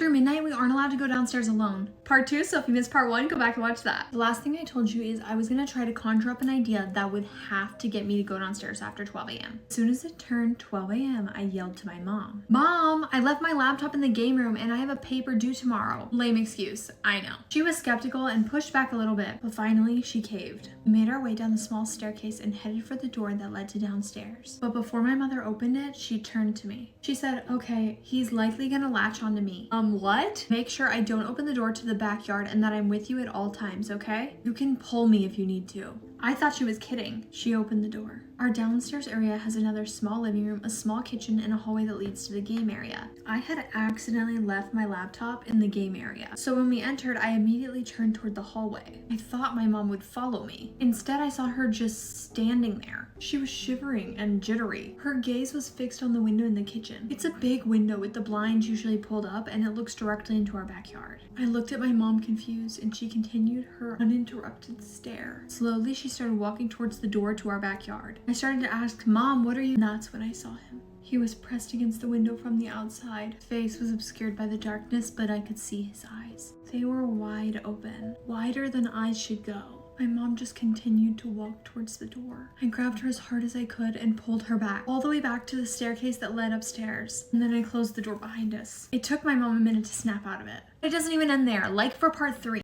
After midnight, we aren't allowed to go downstairs alone. Part 2, so if you missed part 1, go back and watch that. The last thing I told you is I was gonna try to conjure up an idea that would have to get me to go downstairs after 12 a.m. As soon as it turned 12 a.m., I yelled to my mom, "Mom, I left my laptop in the game room and I have a paper due tomorrow." Lame excuse, I know. She was skeptical and pushed back a little bit, but finally she caved. We made our way down the small staircase and headed for the door that led to downstairs. But before my mother opened it, she turned to me. She said, "Okay, he's likely gonna latch onto me." What? Make sure I don't open the door to the backyard and that I'm with you at all times, okay? You can pull me if you need to. I thought she was kidding. She opened the door. Our downstairs area has another small living room, a small kitchen, and a hallway that leads to the game area. I had accidentally left my laptop in the game area, so when we entered, I immediately turned toward the hallway. I thought my mom would follow me. Instead, I saw her just standing there. She was shivering and jittery. Her gaze was fixed on the window in the kitchen. It's a big window with the blinds usually pulled up, and it looks directly into our backyard. I looked at my mom confused, and she continued her uninterrupted stare. Slowly, she started walking towards the door to our backyard. I started to ask, "Mom, what are you?" And that's when I saw him. He was pressed against the window from the outside. His face was obscured by the darkness, but I could see his eyes. They were wide open, wider than eyes should go. My mom just continued to walk towards the door. I grabbed her as hard as I could and pulled her back, all the way back to the staircase that led upstairs. And then I closed the door behind us. It took my mom a minute to snap out of it. It doesn't even end there. Like for part 3.